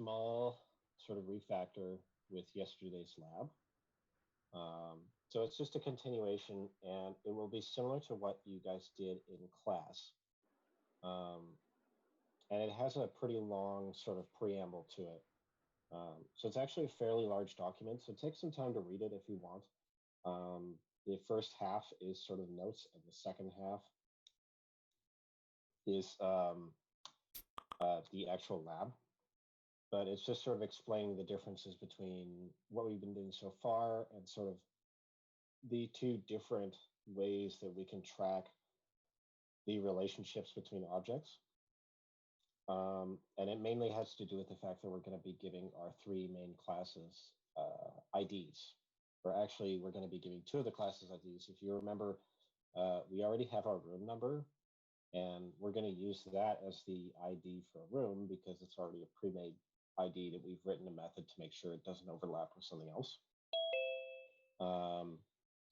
small sort of refactor with yesterday's lab. So it's just a continuation, and it will be similar to what you guys did in class. And it has a pretty long sort of preamble to it. So it's actually a fairly large document, so take some time to read it if you want. The first half is sort of notes, and the second half is the actual lab. But it's just sort of explaining the differences between what we've been doing so far and sort of the two different ways that we can track the relationships between objects. And it mainly has to do with the fact that we're going to be giving our three main classes IDs. Or actually, we're going to be giving two of the classes IDs. If you remember, we already have our room number, and we're going to use that as the ID for a room because it's already a pre-made ID that we've written a method to make sure it doesn't overlap with something else.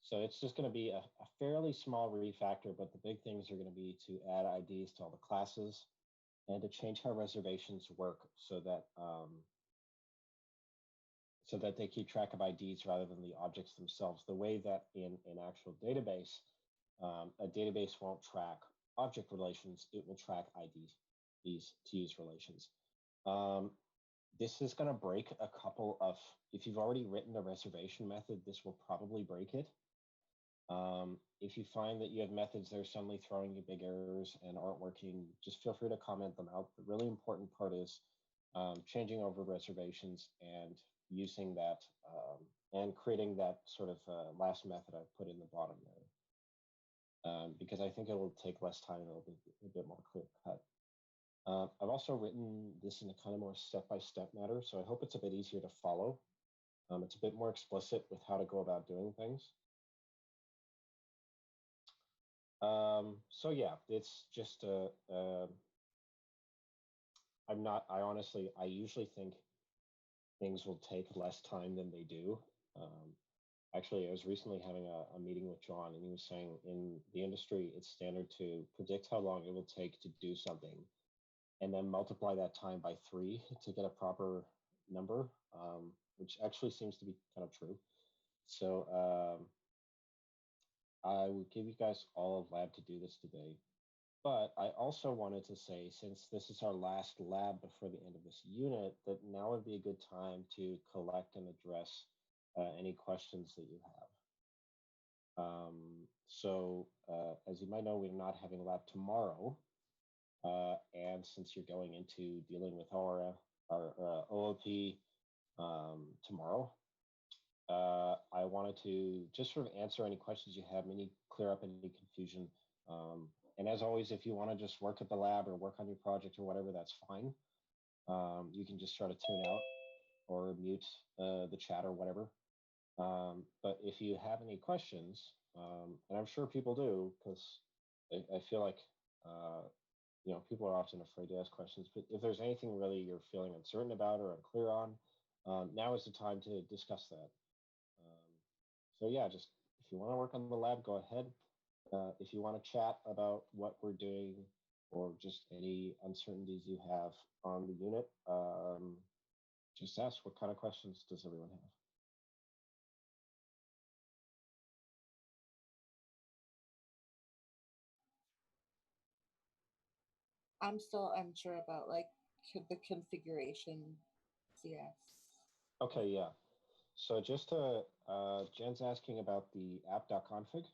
So it's just going to be a fairly small refactor, but the big things are going to be to add IDs to all the classes and to change how reservations work so that they keep track of IDs rather than the objects themselves. The way that in an actual database, a database won't track object relations, it will track IDs, these to use relations. This is going to break a couple of, if you've already written a reservation method, this will probably break it. If you find that you have methods that are suddenly throwing you big errors and aren't working, just feel free to comment them out. The really important part is changing over reservations and using that and creating that sort of last method I put in the bottom there. Because I think it will take less time and it'll be a bit more clear cut. I've also written this in a kind of more step-by-step manner, so I hope it's a bit easier to follow. It's a bit more explicit with how to go about doing things. So yeah, it's just I usually think things will take less time than they do. Actually, I was recently having a meeting with John, and he was saying in the industry, it's standard to predict how long it will take to do something and then multiply that time by 3 to get a proper number, which actually seems to be kind of true. So I would give you guys all a lab to do this today. But I also wanted to say, since this is our last lab before the end of this unit, that now would be a good time to collect and address any questions that you have. As you might know, we're not having a lab tomorrow. And since you're going into dealing with our OOP tomorrow, I wanted to just sort of answer any questions you have, clear up any confusion. And as always, if you want to just work at the lab or work on your project or whatever, that's fine. You can just try to tune out or mute the chat or whatever. But if you have any questions, and I'm sure people do, because I feel like people are often afraid to ask questions, but if there's anything really you're feeling uncertain about or unclear on, now is the time to discuss that. So yeah, just if you want to work on the lab, go ahead. If you want to chat about what we're doing or just any uncertainties you have on the unit, just ask. What kind of questions does everyone have? I'm still unsure about the configuration. Yes. Okay, yeah. So just Jen's asking about the app.config.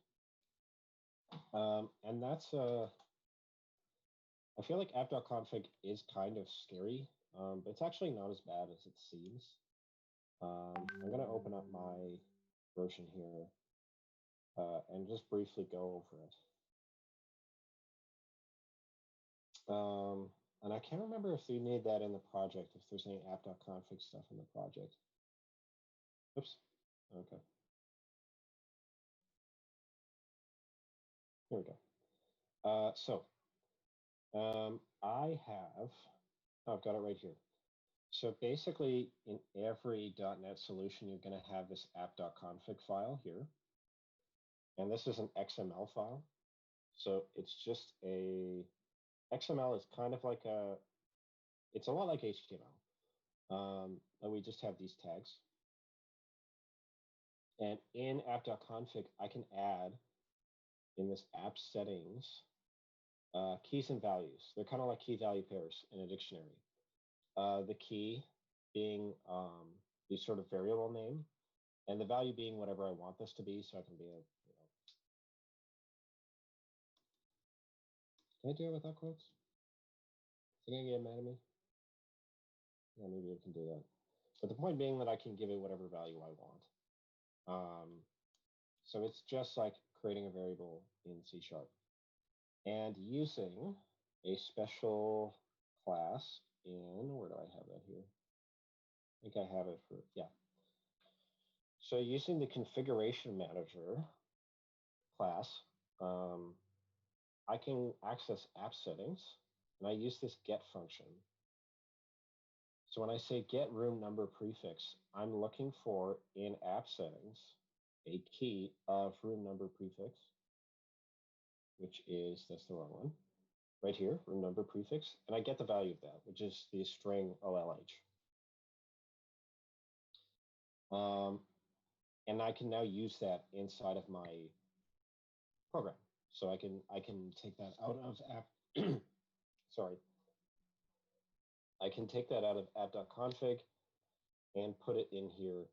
And that's I feel like app.config is kind of scary, but it's actually not as bad as it seems. I'm going to open up my version here and just briefly go over it. And I can't remember if we need that in the project, if there's any app.config stuff in the project. Oops. Okay. Here we go. I've got it right here. So basically, in every .NET solution, you're going to have this app.config file here. And this is an XML file. So it's just XML is kind of like it's a lot like HTML. And we just have these tags. And in app.config, I can add in this app settings keys and values. They're kind of like key value pairs in a dictionary. The key being the sort of variable name, and the value being whatever I want this to be. So I can be can I do it without quotes? Is it gonna get mad at me? Yeah, maybe I can do that. But the point being that I can give it whatever value I want. So it's just like creating a variable in C#. And using a special class in, where do I have that here? I think I have it for, yeah. So using the configuration manager class, I can access app settings, and I use this get function. So when I say get room number prefix, I'm looking for in app settings a key of room number prefix, which is, that's the wrong one, right here, room number prefix, and I get the value of that, which is the string OLH. And I can now use that inside of my program. So I can take that out of app, sorry. I can take that out of app.config and put it in here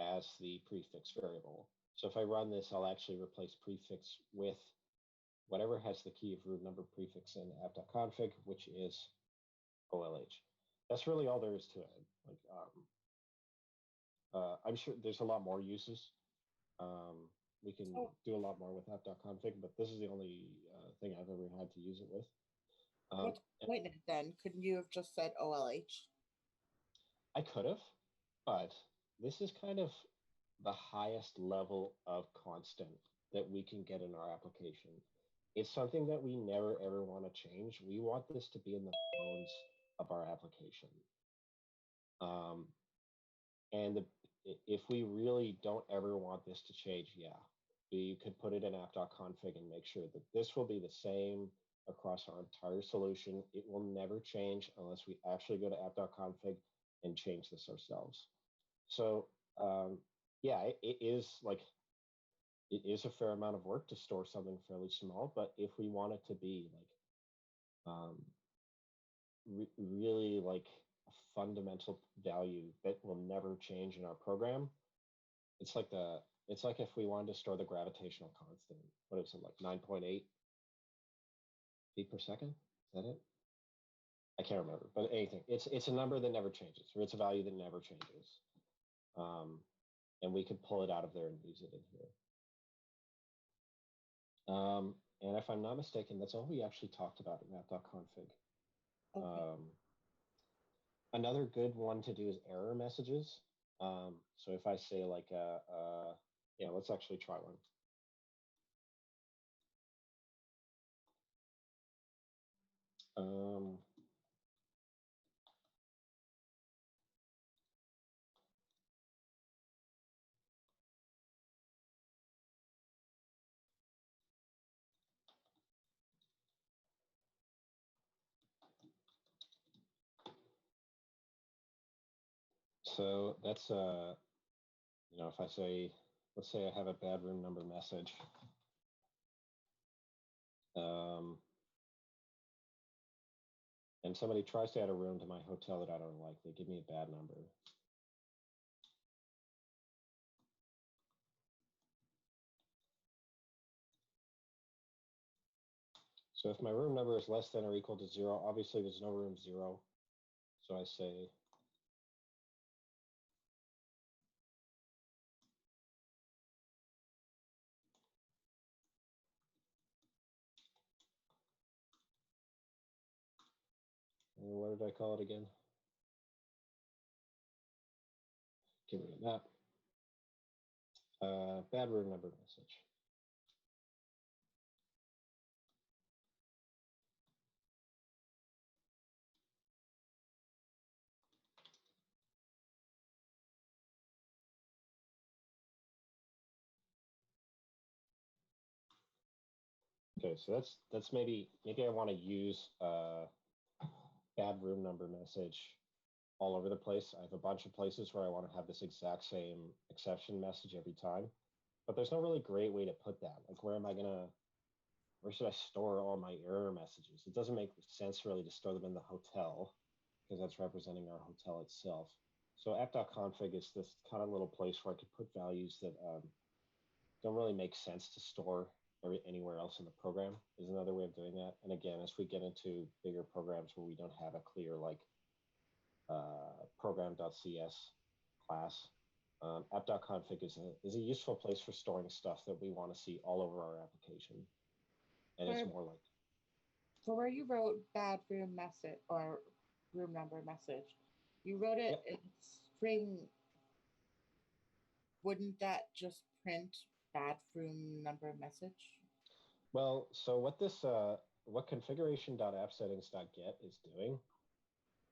as the prefix variable. So if I run this, I'll actually replace prefix with whatever has the key of room number prefix in app.config, which is OLH. That's really all there is to it. Like, I'm sure there's a lot more uses. We can do a lot more with app.config, but this is the only thing I've ever had to use it with. What's the point then? Couldn't you have just said OLH? I could have, but this is kind of the highest level of constant that we can get in our application. It's something that we never ever want to change. We want this to be in the bones of our application. And if we really don't ever want this to change, yeah, we could put it in app.config and make sure that this will be the same across our entire solution. It will never change unless we actually go to app.config and change this ourselves. So yeah, it is a fair amount of work to store something fairly small, but if we want it to be like really like a fundamental value that will never change in our program, it's like if we wanted to store the gravitational constant. What is it, like 9.8 feet per second? Is that it? I can't remember, but anything. It's a number that never changes, or it's a value that never changes. And we could pull it out of there and use it in here. And if I'm not mistaken, that's all we actually talked about in app.config. Okay. Another good one to do is error messages. So if I say like, yeah, let's actually try one. So that's, you know, if I say, let's say I have a bad room number message. And somebody tries to add a room to my hotel that I don't like. They give me a bad number. So if my room number is less than or equal to 0, obviously there's no room 0. So I say, what did I call it again? Get rid of that. Bad room number message. Okay, so that's maybe I want to use bad room number message all over the place. I have a bunch of places where I want to have this exact same exception message every time, but there's no really great way to put that. Like, where should I store all my error messages? It doesn't make sense really to store them in the hotel because that's representing our hotel itself. So app.config is this kind of little place where I could put values that don't really make sense to store anywhere else in the program is another way of doing that. And again, as we get into bigger programs where we don't have a clear like program.cs class, app.config is a useful place for storing stuff that we want to see all over our application. And it's more like. So where you wrote bad room message or room number message, you wrote it in string. Wouldn't that just print bad room number message? Well, so what configuration.appsettings.get is doing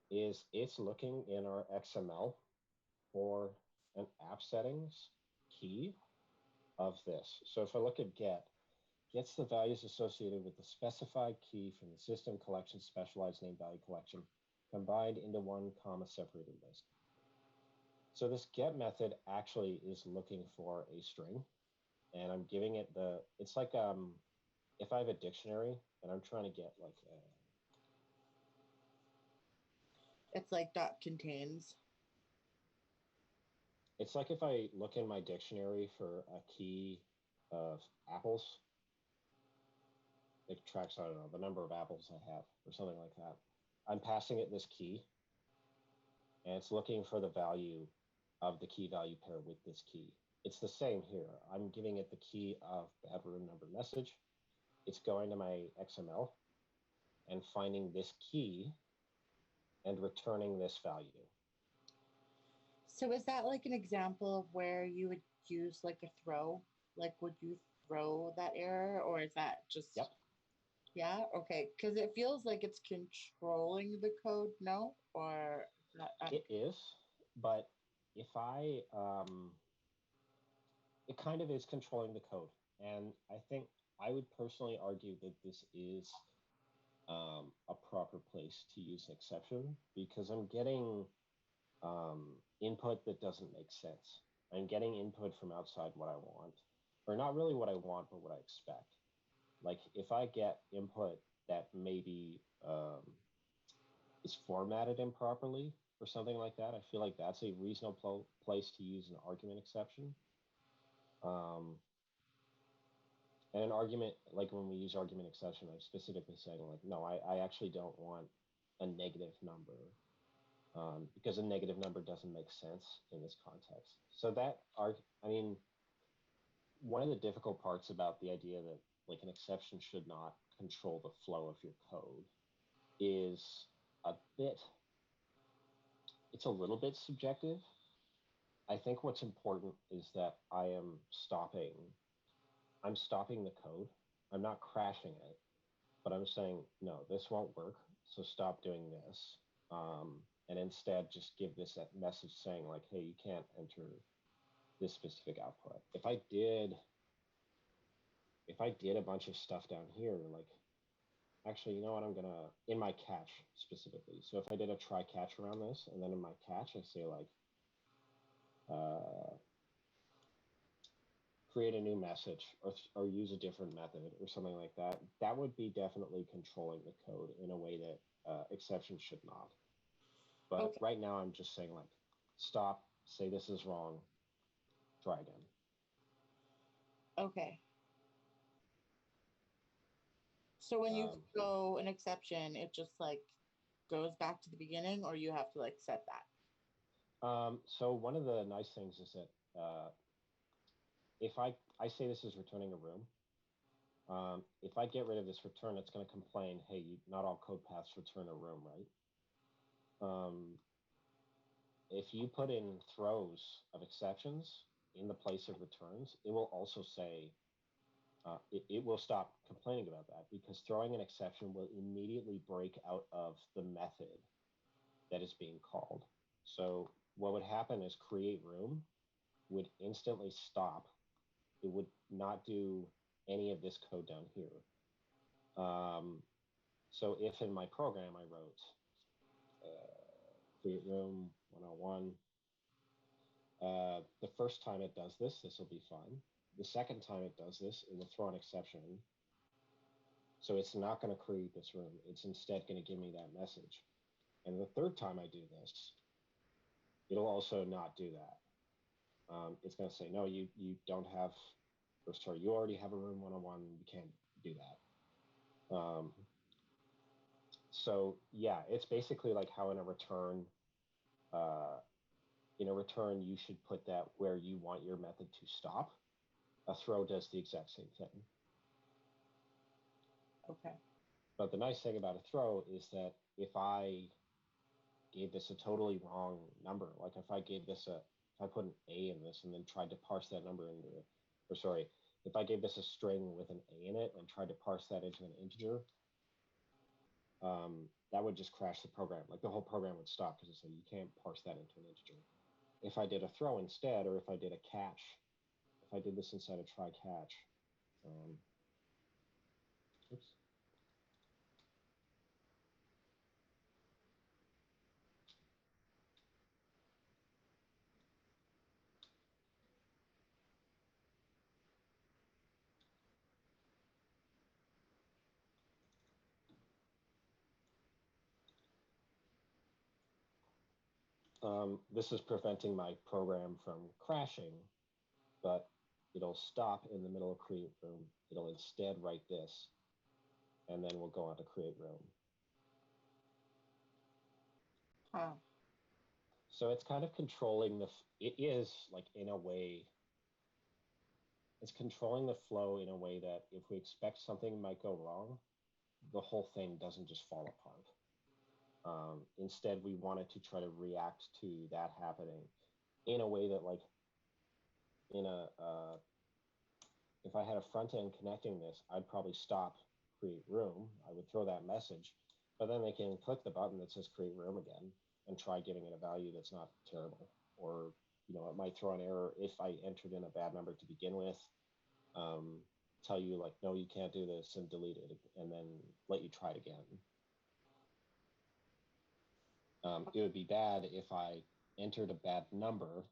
is it's looking in our XML for an app settings key of this. So if I look at get, gets the values associated with the specified key from the system collection specialized name value collection combined into one comma separated list. So this get method actually is looking for a string, and I'm giving it it's like if I have a dictionary and I'm trying to get like it's like dot contains. It's like if I look in my dictionary for a key of apples, it tracks, I don't know, the number of apples I have or something like that. I'm passing it this key, and it's looking for the value of the key value pair with this key. It's the same here. I'm giving it the key of bad room number message. It's going to my XML and finding this key and returning this value. So is that like an example of where you would use like a throw? Like, would you throw that error, or is that just? Yep. Yeah. Okay. Because it feels like it's controlling the code. No, or not? It is, but if it kind of is controlling the code, and I think I would personally argue that this is a proper place to use an exception because I'm getting input that doesn't make sense. I'm getting input from outside what I want, or not really what I want, but what I expect. Like if I get input that maybe is formatted improperly or something like that, I feel like that's a reasonable place to use an argument exception. And an argument, like when we use argument exception, I'm specifically saying like, no, I actually don't want a negative number because a negative number doesn't make sense in this context. So one of the difficult parts about the idea that like an exception should not control the flow of your code is it's a little bit subjective. I think what's important is that I'm stopping the code. I'm not crashing it, but I'm saying, no, this won't work. So stop doing this. And instead just give this message saying like, hey, you can't enter this specific output. If I did a bunch of stuff down here, like, actually, you know what, I'm gonna, in my catch specifically. So if I did a try catch around this, and then in my catch, I say like, create a new message or use a different method or something like that, that would be definitely controlling the code in a way that exceptions should not. But okay. Right now I'm just saying like, stop, say this is wrong, try again. Okay. So when you throw an exception, it just like goes back to the beginning, or you have to like set that? So one of the nice things is that if I say this is returning a room, if I get rid of this return, it's going to complain, hey, not all code paths return a room, right? If you put in throws of exceptions in the place of returns, it will also say, it will stop complaining about that because throwing an exception will immediately break out of the method that is being called. So what would happen is create room would instantly stop. It would not do any of this code down here. So if in my program I wrote create room 101. The first time it does this will be fine. The second time it does this, it will throw an exception. So it's not going to create this room. It's instead going to give me that message. And the third time I do this, it'll also not do that. It's going to say, no, you don't have, or sorry, you already have a room 101. You can't do that. So yeah, it's basically like how in a return, you should put that where you want your method to stop. A throw does the exact same thing. Okay. But the nice thing about a throw is that if I gave this a totally wrong number, like if I put an A in this and then tried to parse that number if I gave this a string with an A in it and tried to parse that into an integer, that would just crash the program. Like the whole program would stop because it's like you can't parse that into an integer. If I did a throw instead, or if I did a catch, if I did this inside a try catch, oops. This is preventing my program from crashing, but it'll stop in the middle of create room. It'll instead write this, and then we'll go on to create room. Huh. So it's kind of controlling it is like in a way, it's controlling the flow in a way that if we expect something might go wrong, the whole thing doesn't just fall apart. Instead, we wanted to try to react to that happening in a way that, like, if I had a front end connecting this, I'd probably stop create room. I would throw that message, but then they can click the button that says create room again and try giving it a value that's not terrible. Or, it might throw an error if I entered in a bad number to begin with, tell you like, no, you can't do this, and delete it, and then let you try it again. It would be bad if I entered a bad number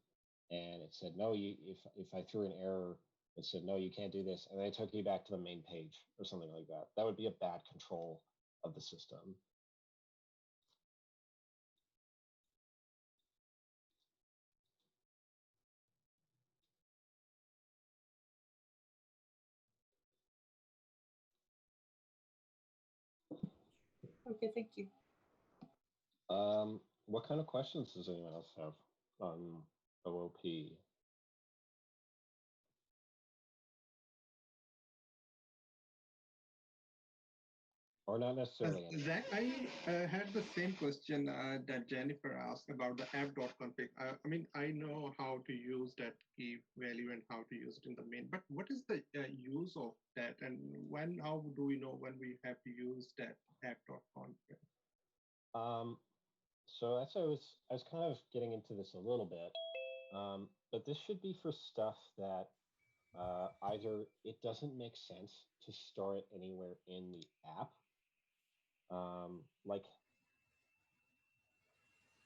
and it said, no, if I threw an error, it said, no, you can't do this, and they took you back to the main page or something like that. That would be a bad control of the system. Okay, thank you. What kind of questions does anyone else have on OOP? Or not necessarily. Zach, I had the same question that Jennifer asked about the app.config. I mean, I know how to use that key value and how to use it in the main, but what is the use of that, and how do we know when we have to use that app.config? So that's I was kind of getting into this a little bit, but this should be for stuff that either it doesn't make sense to store it anywhere in the app. Like,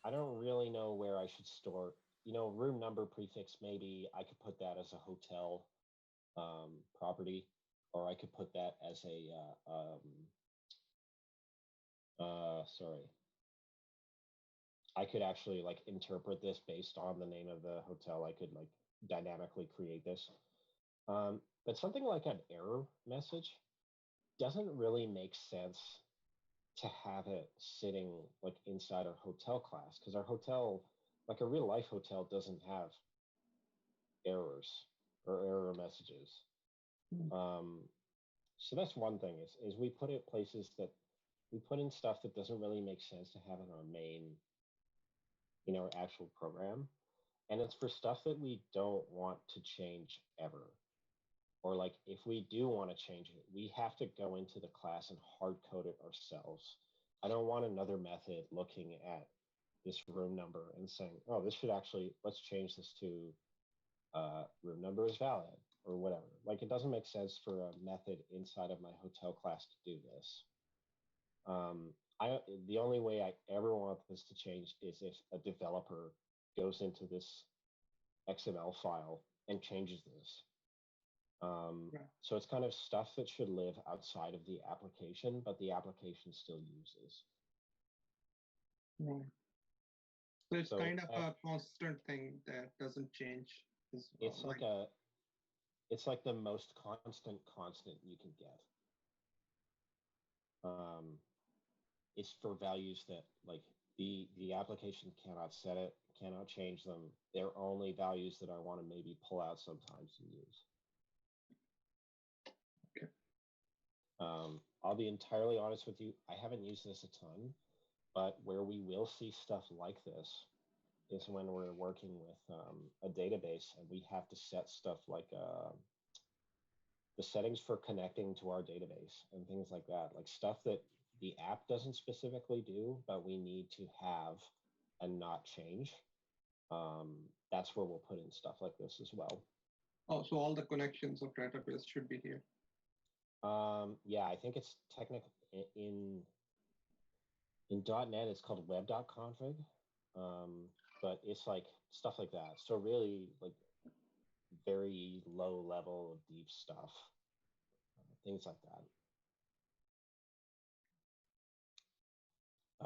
I don't really know where I should store, room number prefix. Maybe I could put that as a hotel property, or I could put that as I could actually like interpret this based on the name of the hotel. I could like dynamically create this. But something like an error message doesn't really make sense to have it sitting like inside our hotel class, because our hotel, like a real life hotel, doesn't have errors or error messages. So that's one thing is we put it places that we put in stuff that doesn't really make sense to have in our main, our actual program. And it's for stuff that we don't want to change ever. Or like if we do want to change it, we have to go into the class and hard code it ourselves. I don't want another method looking at this room number and saying, oh, this should actually, let's change this to room number is valid or whatever. Like it doesn't make sense for a method inside of my hotel class to do this. The only way I ever want this to change is if a developer goes into this XML file and changes this. So it's kind of stuff that should live outside of the application, but the application still uses. Right. So it's kind of a constant thing that doesn't change. It's it's like the most constant you can get. It's for values that like the application cannot set it, cannot change them. They're only values that I want to maybe pull out sometimes and use. Okay. I'll be entirely honest with you. I haven't used this a ton, but where we will see stuff like this is when we're working with a database and we have to set stuff like the settings for connecting to our database and things like that, like stuff that the app doesn't specifically do, but we need to have and not change. That's where we'll put in stuff like this as well. Oh, so all the connections of database should be here. Yeah, I think it's technically in .NET, it's called web.config, but it's like stuff like that. So really like very low level of deep stuff, things like that.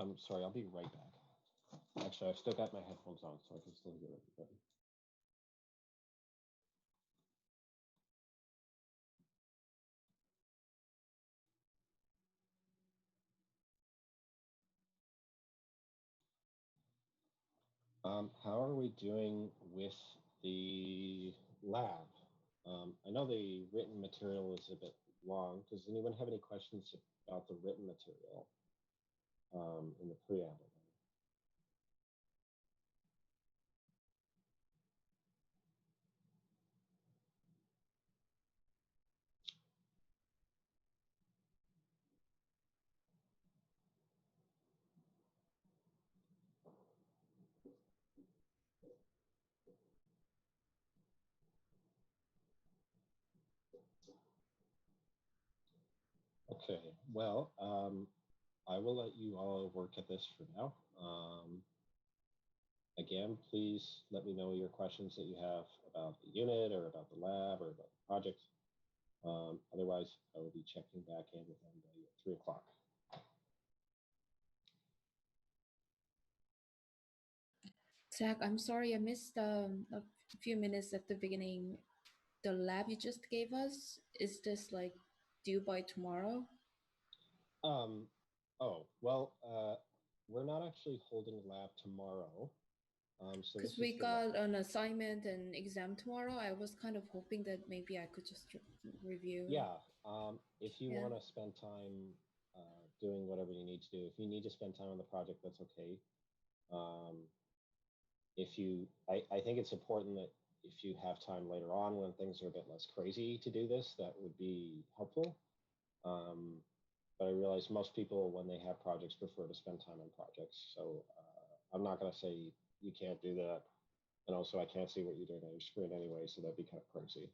I'm sorry, I'll be right back. Actually, I've still got my headphones on, so I can still hear everybody. How are we doing with the lab? I know the written material is a bit long. Does anyone have any questions about the written material in the preamble? Okay, well, I will let you all work at this for now. Again, please let me know your questions that you have about the unit or about the lab or about the project. Otherwise, I will be checking back in with everybody at 3 o'clock. Zach, I'm sorry I missed a few minutes at the beginning. The lab you just gave us, is this like due by tomorrow? Oh, well, we're not actually holding a lab tomorrow. So because we got an assignment and exam tomorrow. I was kind of hoping that maybe I could just review. Yeah, if you want to spend time doing whatever you need to do, if you need to spend time on the project, that's okay. I think it's important that if you have time later on when things are a bit less crazy to do this, that would be helpful. But I realize most people, when they have projects, prefer to spend time on projects. So I'm not going to say you can't do that. And also, I can't see what you're doing on your screen anyway, so that'd be kind of crazy.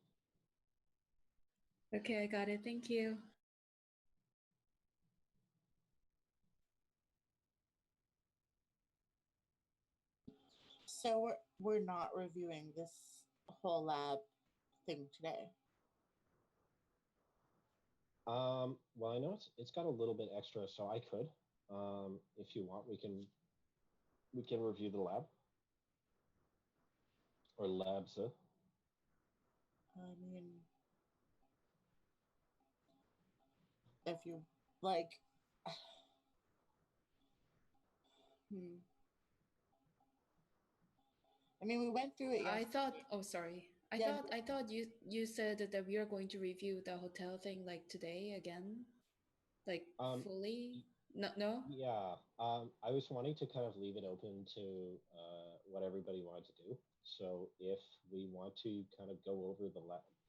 Okay, I got it. Thank you. So we're not reviewing this whole lab thing today. Well, I know it's got a little bit extra, so I could, if you want, we can review the lab or labs. I mean, if you like, I mean, we went through it. I thought. Oh, sorry. I thought you said that we are going to review the hotel thing like today again, like fully. No. Yeah. I was wanting to kind of leave it open to what everybody wanted to do. So if we want to kind of go over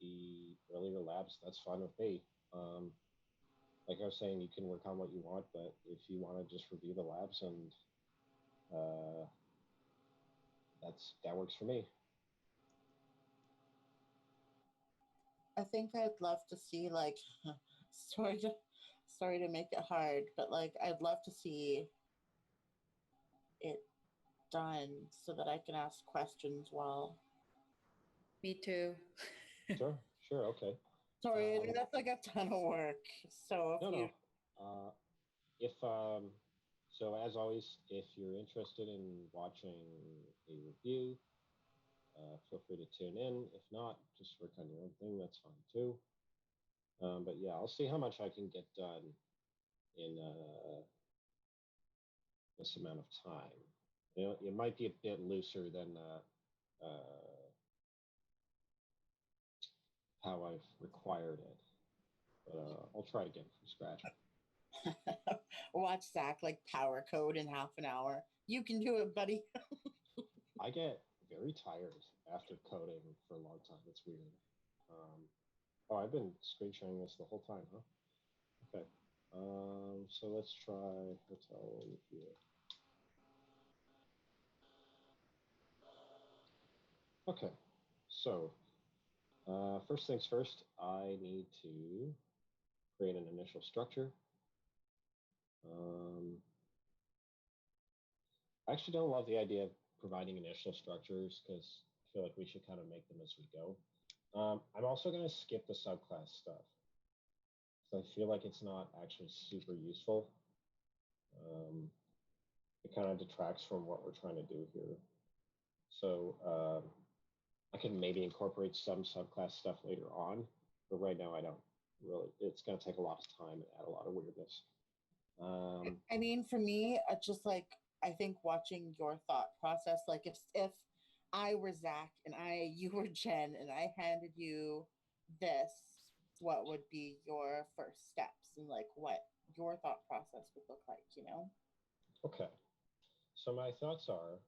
the earlier labs, that's fine with me. Like I was saying, you can work on what you want, but if you want to just review the labs, and that works for me. I think I'd love to see like sorry to make it hard, but like I'd love to see it done so that I can ask questions while. Me too. Sure, sure, okay. Sorry, that's like a ton of work. So if No, you no. If so, as always, if you're interested in watching a review, feel free to tune in. If not, just work on your own thing. That's fine too. But yeah, I'll see how much I can get done in this amount of time. You know, it might be a bit looser than how I've required it, but I'll try again from scratch. watch Zach like power code in half an hour. You can do it, buddy. I get very tired after coding for a long time. It's weird. Oh, I've been screen sharing this the whole time, huh? Okay. So let's try hotel here. Okay. So first things first, I need to create an initial structure. I actually don't love the idea of providing initial structures because I feel like we should kind of make them as we go. I'm also going to skip the subclass stuff. So I feel like it's not actually super useful. It kind of detracts from what we're trying to do here. So I can maybe incorporate some subclass stuff later on, but right now I don't really. It's going to take a lot of time and add a lot of weirdness. I mean, for me, just like I think watching your thought process, like if I were Zach and you were Jen and I handed you this, what would be your first steps and like what your thought process would look like, you know? Okay. So my thoughts are,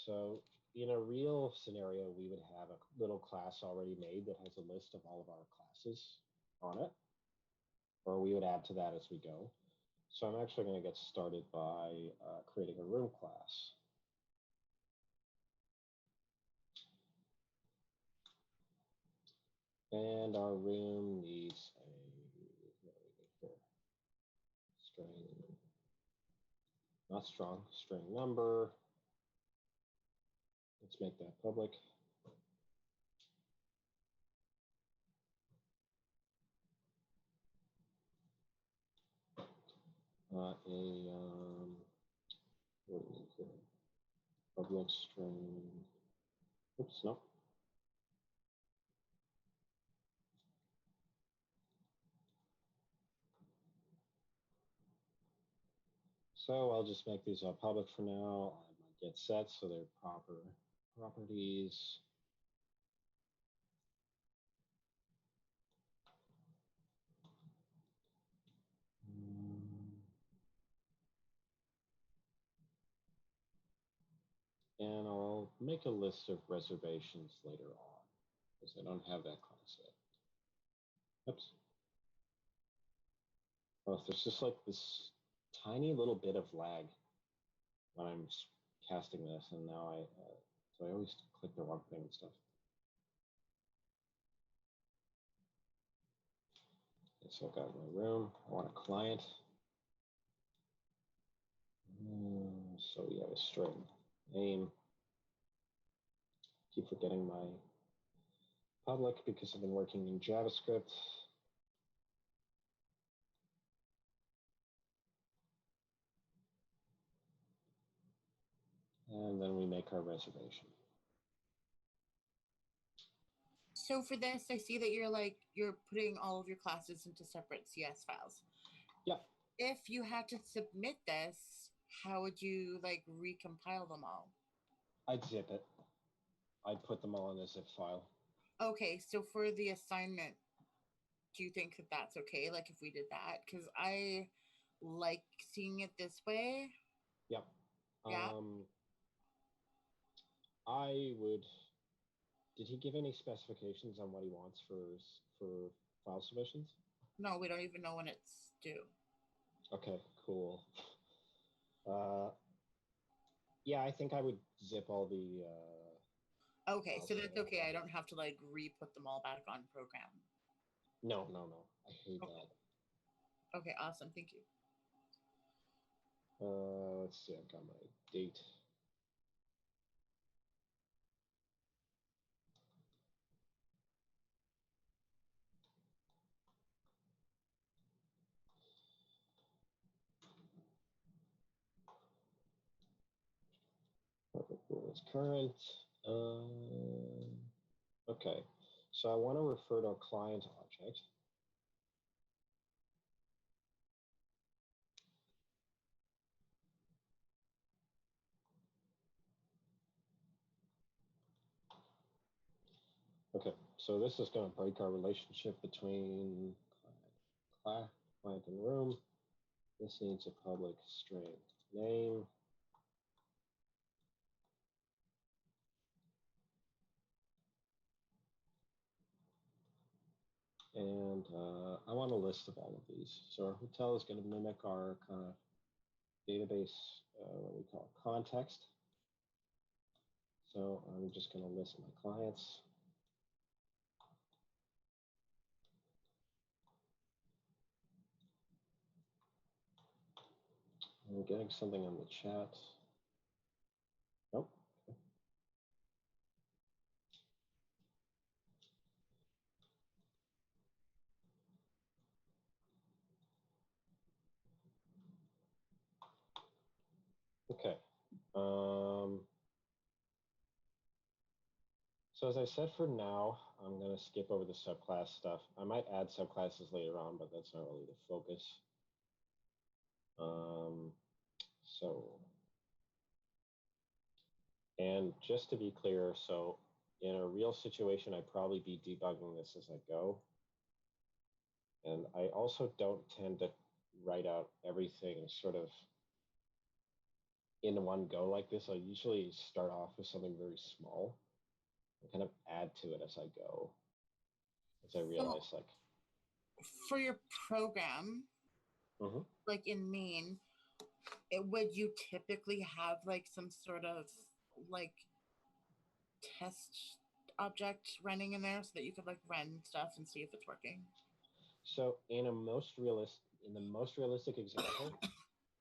so in a real scenario, we would have a little class already made that has a list of all of our classes on it, or we would add to that as we go. So I'm actually going to get started by creating a room class. And our room needs a string, not strong, string number. Let's make that public. What do we need here? Public string. Oops, no. So I'll just make these all public for now. I might get set so they're proper properties. And I'll make a list of reservations later on because I don't have that class yet. Oops. Oh, there's just like this tiny little bit of lag when I'm casting this, and now so I always click the wrong thing and stuff. Okay, so I've got my room. I want a client. So we have a string name. Keep forgetting my public because I've been working in JavaScript. And then we make our reservation. So for this, I see that you're putting all of your classes into separate CS files. Yep. If you had to submit this, how would you like recompile them all? I'd zip it. I'd put them all in a zip file. Okay, so for the assignment, do you think that that's okay? Like if we did that? Because I like seeing it this way. Yep. Yeah. I would. Did he give any specifications on what he wants for file submissions? No, we don't even know when it's due. Okay, cool. Yeah, I think I would zip all the. Okay, so that's okay. I don't have to like re-put them all back on program. No. I hate Okay. that. Okay, awesome. Thank you. Let's see, I've got my date. Perfect. It's current. Okay, so I want to refer to a client object. Okay, so this is going to break our relationship between client and room. This needs a public string name. And I want a list of all of these. So our hotel is going to mimic our kind of database, what we call context. So I'm just going to list my clients. I'm getting something on the chat. Nope. Okay. So as I said, for now, I'm going to skip over the subclass stuff. I might add subclasses later on, but that's not really the focus. So, and just to be clear, so in a real situation, I'd probably be debugging this as I go. And I also don't tend to write out everything sort of in one go like this. I usually start off with something very small and kind of add to it as I go. As I realize, So, for your program, mm-hmm. like in main, would you typically have like some sort of like test object running in there so that you could like run stuff and see if it's working? So in the most realistic example,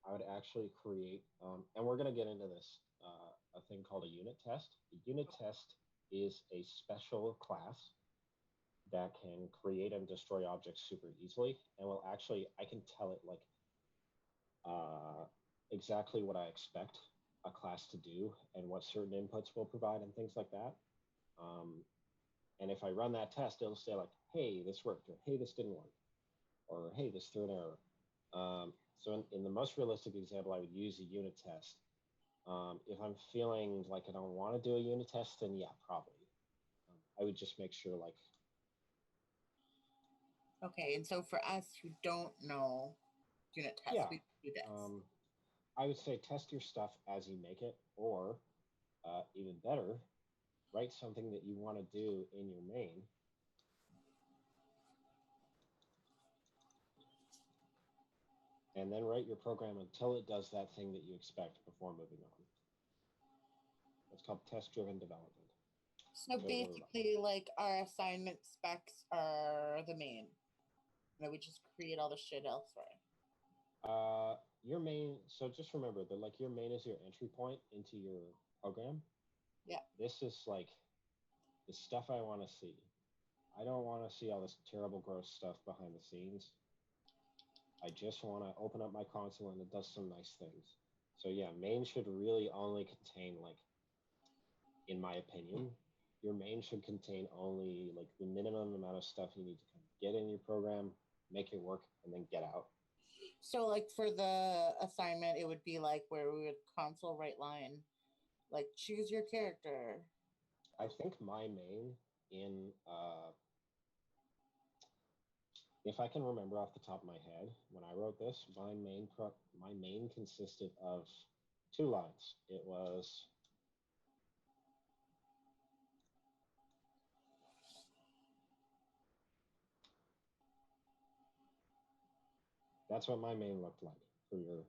I would actually create, and we're going to get into this, a thing called a unit test. A unit test is a special class that can create and destroy objects super easily, and will actually, I can tell it like exactly what I expect a class to do and what certain inputs will provide and things like that. And if I run that test, it'll say like, hey, this worked, or hey, this didn't work, or hey, this threw an error. So in the most realistic example, I would use a unit test. If I'm feeling like I don't want to do a unit test, then yeah, probably. I would just make sure like. Okay, and so for us who don't know unit tests, Yeah, we do this. I would say test your stuff as you make it, or even better, write something that you want to do in your main. And then write your program until it does that thing that you expect before moving on. It's called test-driven development. So basically, like our assignment specs are the main. And we just create all the shit elsewhere. Your main. So just remember that, like, your main is your entry point into your program. Yeah. This is like the stuff I want to see. I don't want to see all this terrible, gross stuff behind the scenes. I just want to open up my console and it does some nice things. So yeah, main should really only contain, like, in my opinion, your main should contain only like the minimum amount of stuff you need to kind of get in your program, make it work, and then get out. So like for the assignment, it would be like where we would console write line, like choose your character. I think my main in if I can remember off the top of my head, when I wrote this, my main consisted of 2 lines. It was that's what my main looked like for your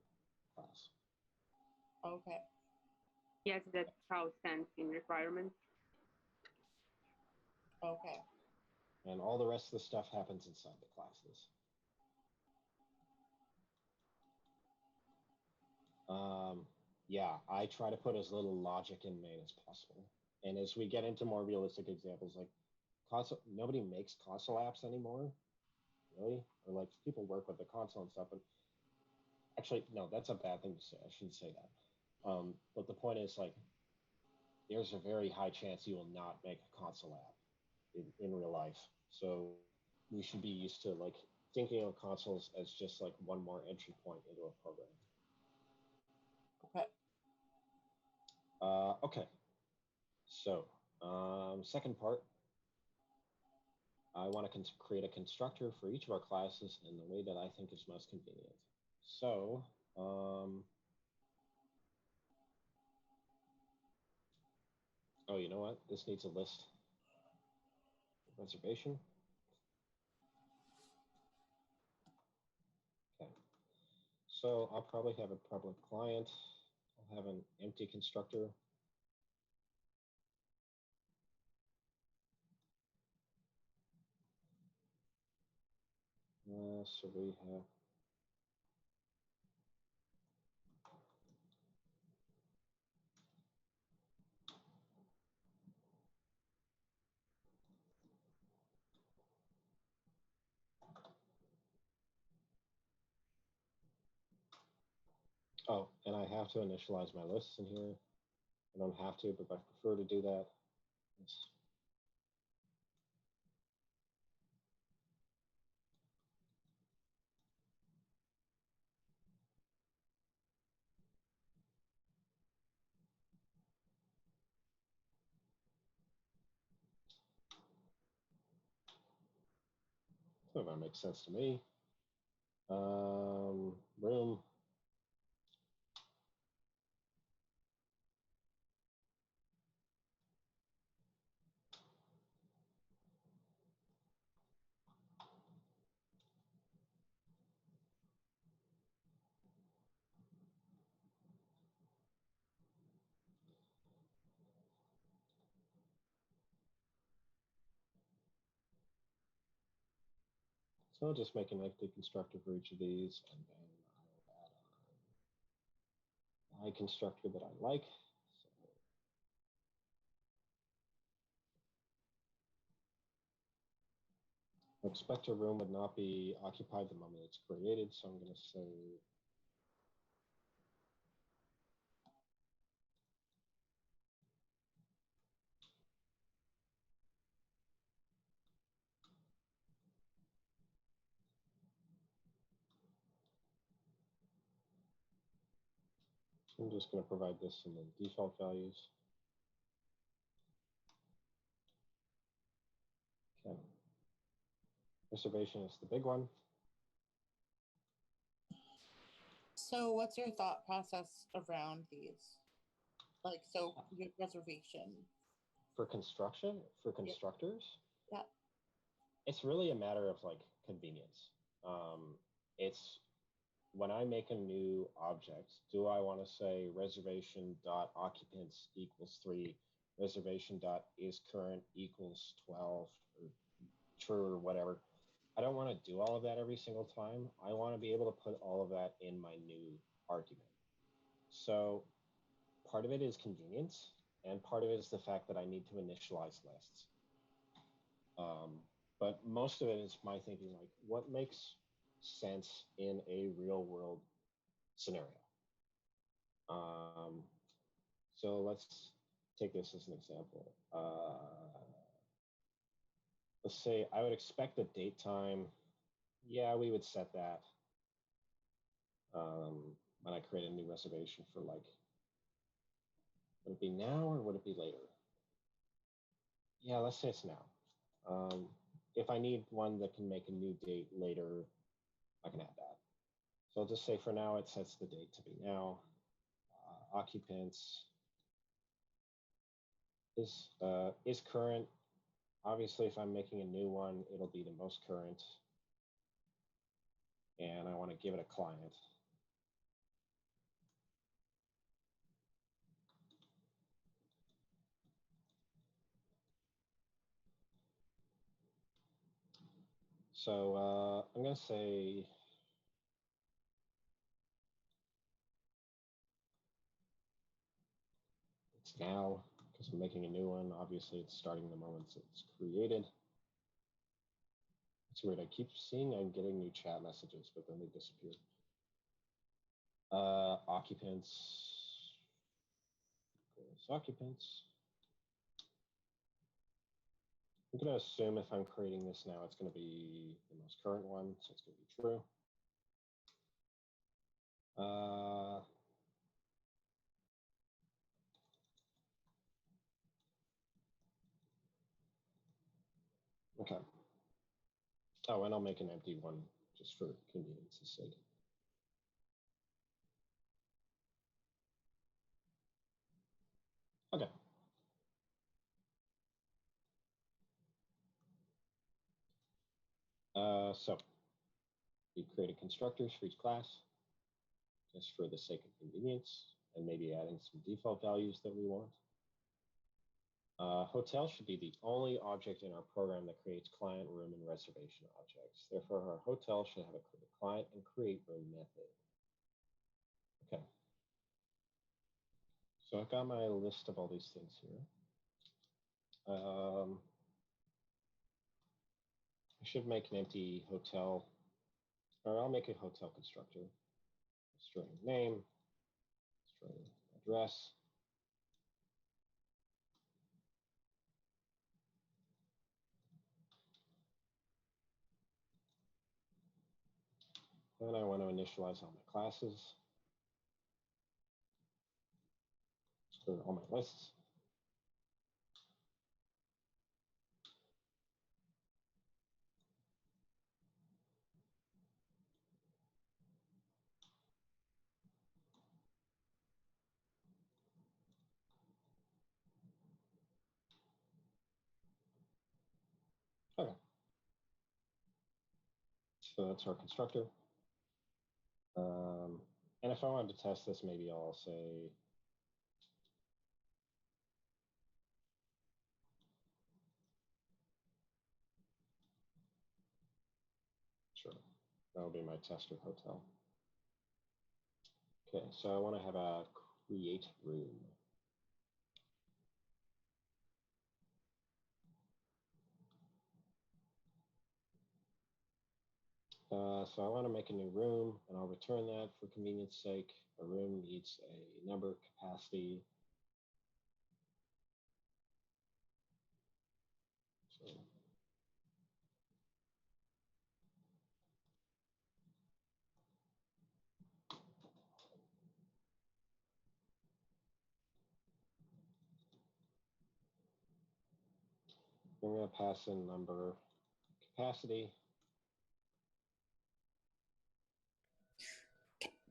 class. Okay. Yes, that's how it stands in requirements. Okay. And all the rest of the stuff happens inside the classes. Yeah, I try to put as little logic in main as possible. And as we get into more realistic examples, like console, nobody makes console apps anymore, really, or like people work with the console and stuff. But actually, no, that's a bad thing to say. I shouldn't say that. But the point is, like, there's a very high chance you will not make a console app in real life. So we should be used to like thinking of consoles as just like one more entry point into a program. Okay. Okay. So, second part, I want to create a constructor for each of our classes in the way that I think is most convenient. So, oh, you know what? This needs a list. Reservation. Okay. So I'll probably have a public client. I'll have an empty constructor. So we have oh, and I have to initialize my lists in here. I don't have to, but I prefer to do that. Yes. So that makes sense to me. Room. So I'll just make an empty constructor for each of these, and then I'll add on my constructor that I like. So expect a room would not be occupied the moment it's created, so I'm going to say I'm just going to provide this in the default values. Okay. Reservation is the big one. So what's your thought process around these? Like, so your reservation. For construction, for constructors, Yeah. It's really a matter of like convenience. It's when I make a new object, do I want to say reservation dot occupants equals 3, reservation dot is current equals 12, or true, or whatever? I don't want to do all of that every single time. I want to be able to put all of that in my new argument. So part of it is convenience, and part of it is the fact that I need to initialize lists. But most of it is my thinking, like what makes sense in a real world scenario. So let's take this as an example. Let's say I would expect a date time. Yeah, we would set that when I create a new reservation for like, would it be now or would it be later? Yeah, let's say it's now. If I need one that can make a new date later, I can add that. So I'll just say for now, it sets the date to be now. Occupants is current. Obviously, if I'm making a new one, it'll be the most current. And I want to give it a client. So I'm going to say now because I'm making a new one. Obviously, it's starting the moment it's created. It's weird. I keep seeing I'm getting new chat messages, but then they disappear. Occupants. Occupants. I'm going to assume if I'm creating this now, it's going to be the most current one, so it's going to be true. Okay. Oh, and I'll make an empty one just for convenience's sake. Okay. So we created constructors for each class just for the sake of convenience and maybe adding some default values that we want. Hotel should be the only object in our program that creates client, room, and reservation objects. Therefore, our hotel should have a client and create room method. Okay. So I've got my list of all these things here. I should make an empty hotel, or I'll make a hotel constructor. String name, string address. Then I want to initialize all my classes for all my lists. Okay. So that's our constructor. And if I wanted to test this, maybe I'll say sure. That'll be my tester hotel. Okay, so I want to have a create room. So I want to make a new room, and I'll return that for convenience sake. A room needs a number, capacity. So we're going to pass in number, capacity.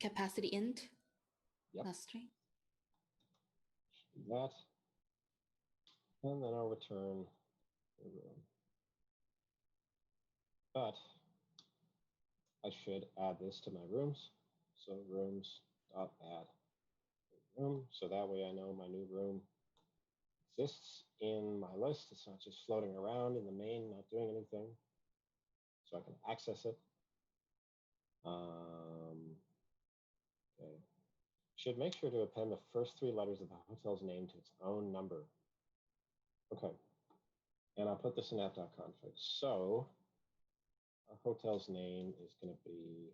Capacity int. Yep. Last string. Do that. And then I'll return the room. But I should add this to my rooms. So rooms dot add room. So that way I know my new room exists in my list. It's not just floating around in the main, not doing anything. So I can access it. Okay. Should make sure to append the first three letters of the hotel's name to its own number. Okay. And I'll put this in app.config. So our hotel's name is going to be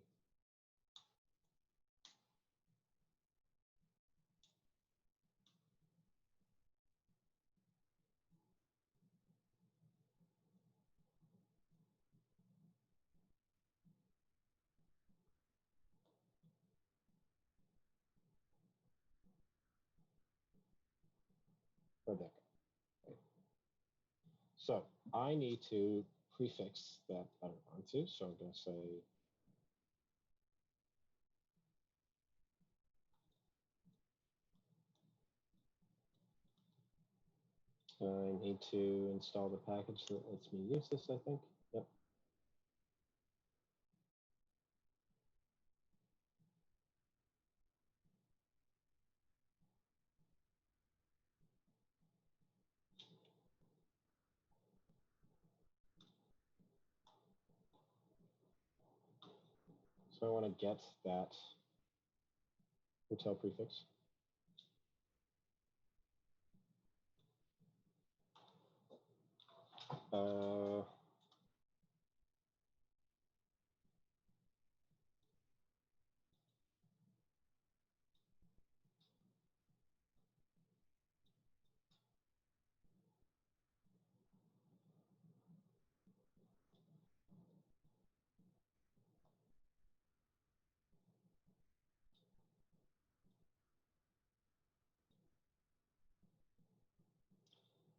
Rebecca. Right. So I need to prefix that letter onto. So I'm going to say I need to install the package that lets me use this, I think. Yep. So I want to get that hotel prefix. Uh,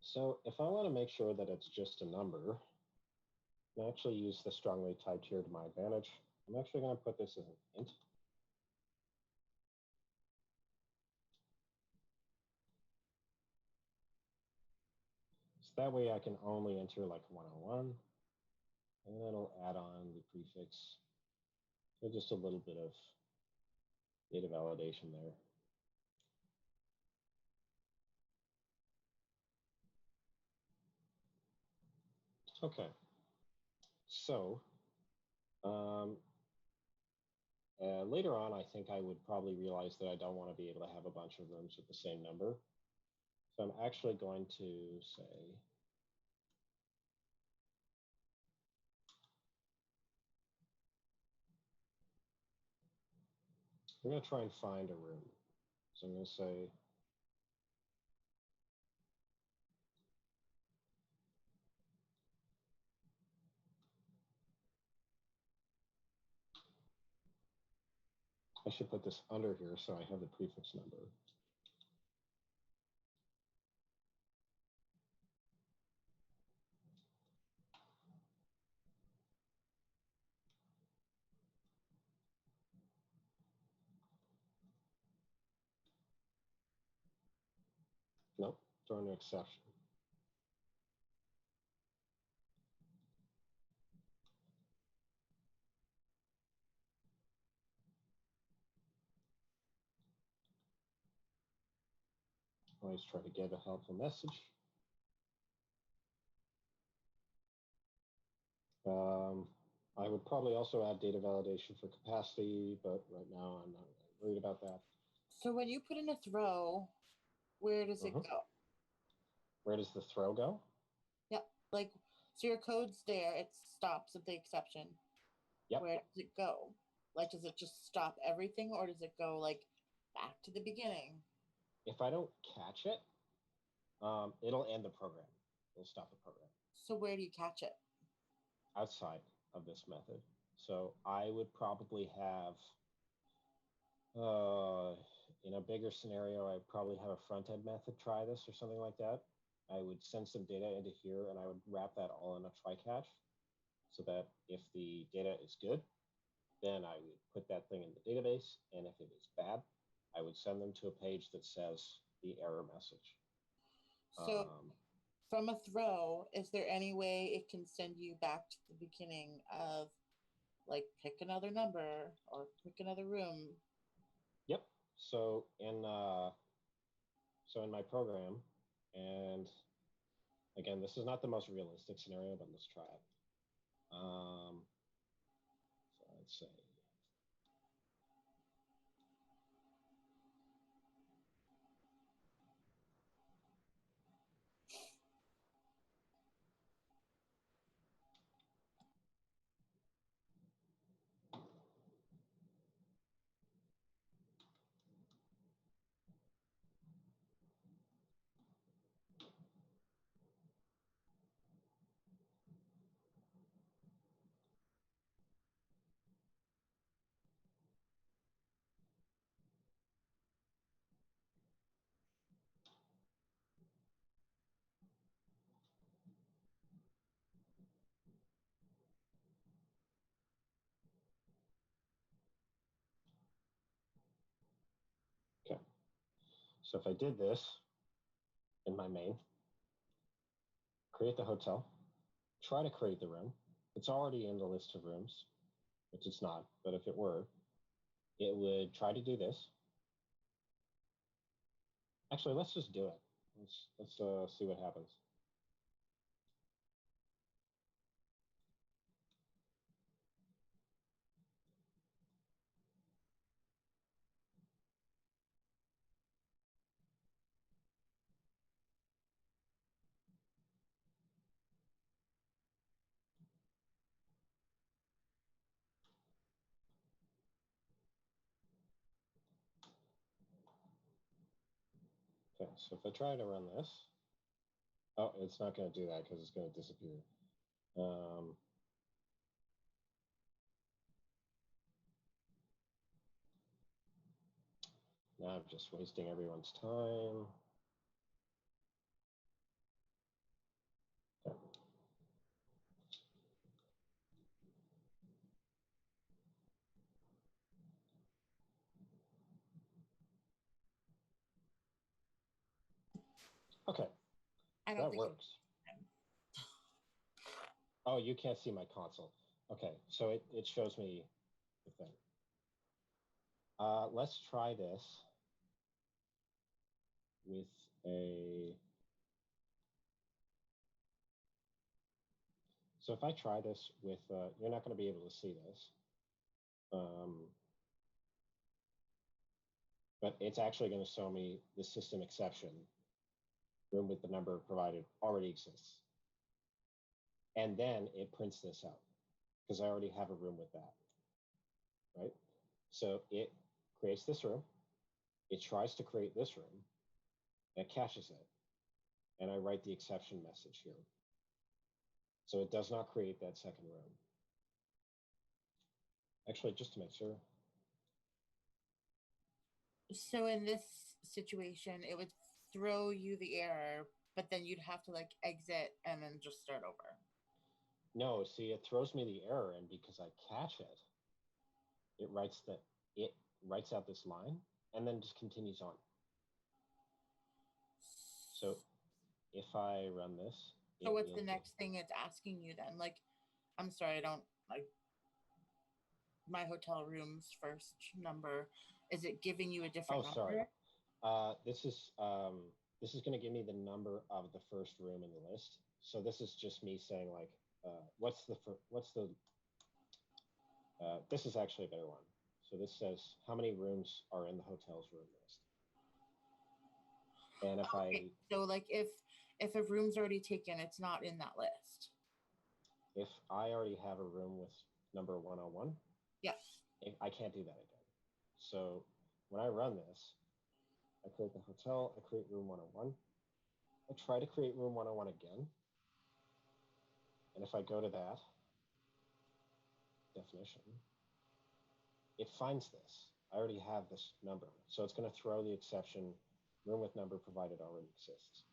so if I want to make sure that it's just a number, I can actually use the strongly typed here to my advantage. I'm actually going to put this as an int. So that way I can only enter like 101, and then it'll add on the prefix. So just a little bit of data validation there. Okay, so later on, I think I would probably realize that I don't want to be able to have a bunch of rooms with the same number. So I'm actually going to say, I'm going to try and find a room. So I'm going to say, I should put this under here so I have the prefix number. Nope, throw an exception. Always try to get a helpful message. I would probably also add data validation for capacity, but right now I'm not worried about that. So when you put in a throw, where does it go? Where does the throw go? Yep. Like, so your code's there, it stops at the exception. Yep. Where does it go? Like, does it just stop everything, or does it go like back to the beginning? If I don't catch it, it'll end the program. It'll stop the program. So where do you catch it? Outside of this method. So I would probably have, in a bigger scenario, I'd probably have a front-end method try this or something like that. I would send some data into here and I would wrap that all in a try catch so that if the data is good, then I would put that thing in the database. And if it is bad, I would send them to a page that says the error message. So from a throw, is there any way it can send you back to the beginning of, like, pick another number or pick another room? Yep. So in my program, and again, this is not the most realistic scenario, but let's try it. So let's say, okay. So if I did this in my main, create the hotel, try to create the room. It's already in the list of rooms, which it's not, but if it were, it would try to do this. Actually, let's just do it. Let's see what happens. so if I try to run this, oh, it's not going to do that because it's going to disappear. Now I'm just wasting everyone's time. Okay, I don't that think works. Oh, you can't see my console. Okay, so it shows me the thing. Let's try this with a... So if I try this with, you're not going to be able to see this. But it's actually going to show me the system exception. Room with the number provided already exists. And then it prints this out because I already have a room with that, right? So it creates this room. It tries to create this room. And it caches it. And I write the exception message here. So it does not create that second room. Actually, just to make sure. So in this situation, it would throw you the error, but then you'd have to like exit and then just start over. No, see, it throws me the error, and because I catch it, it writes out this line and then just continues on. So if I run this, so what's the next thing it's asking you then? Like, I'm sorry, I don't like my hotel room's first number. Is it giving you a different number? Sorry. This is going to give me the number of the first room in the list. So this is just me saying like, this is actually a better one. So this says how many rooms are in the hotel's room list. And if so like if a room's already taken, it's not in that list. If I already have a room with number 101, yes, I can't do that again. So when I run this, I create the hotel, I create room 101. I try to create room 101 again. And if I go to that definition, it finds this. I already have this number. So it's going to throw the exception, room with number provided already exists.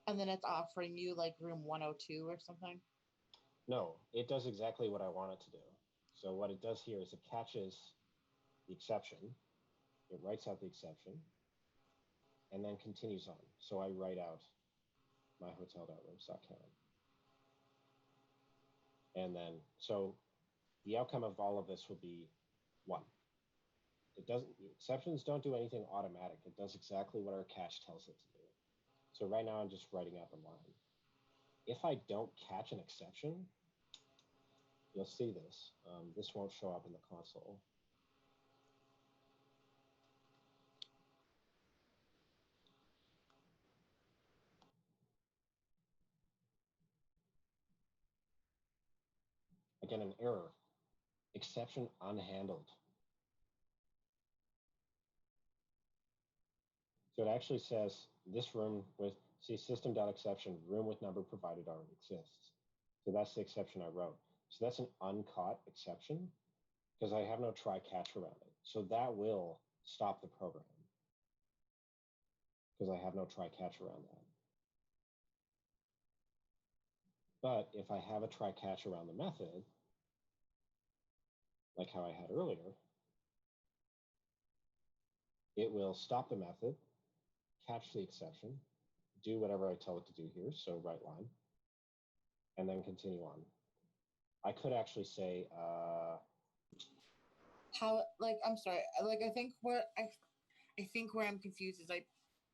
And then it's offering you like room 102 or something? No, it does exactly what I want it to do. So what it does here is it catches the exception, it writes out the exception, and then continues on. So I write out myhotel.rooms.com. And then, so the outcome of all of this will be 1. Exceptions don't do anything automatic. It does exactly what our cache tells it to do. So right now I'm just writing out the line. If I don't catch an exception, you'll see this. This won't show up in the console. Again, an error. Exception unhandled. So it actually says this room with, see, system.exception, room with number provided already exists. So that's the exception I wrote. So that's an uncaught exception because I have no try catch around it. So that will stop the program because I have no try catch around that. But if I have a try catch around the method, like how I had earlier, it will stop the method, catch the exception, do whatever I tell it to do here, so write line, and then continue on. I could actually say, how, like, I'm sorry, like, I think where I'm confused is I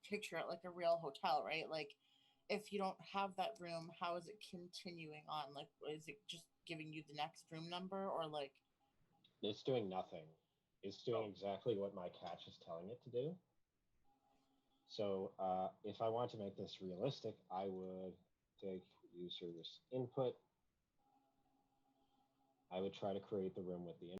picture it like a real hotel, right? Like, if you don't have that room, how is it continuing on? Like, is it just giving you the next room number, or like? It's doing nothing. It's doing exactly what my catch is telling it to do. So if I want to make this realistic, I would take user's input. I would try to create the room with the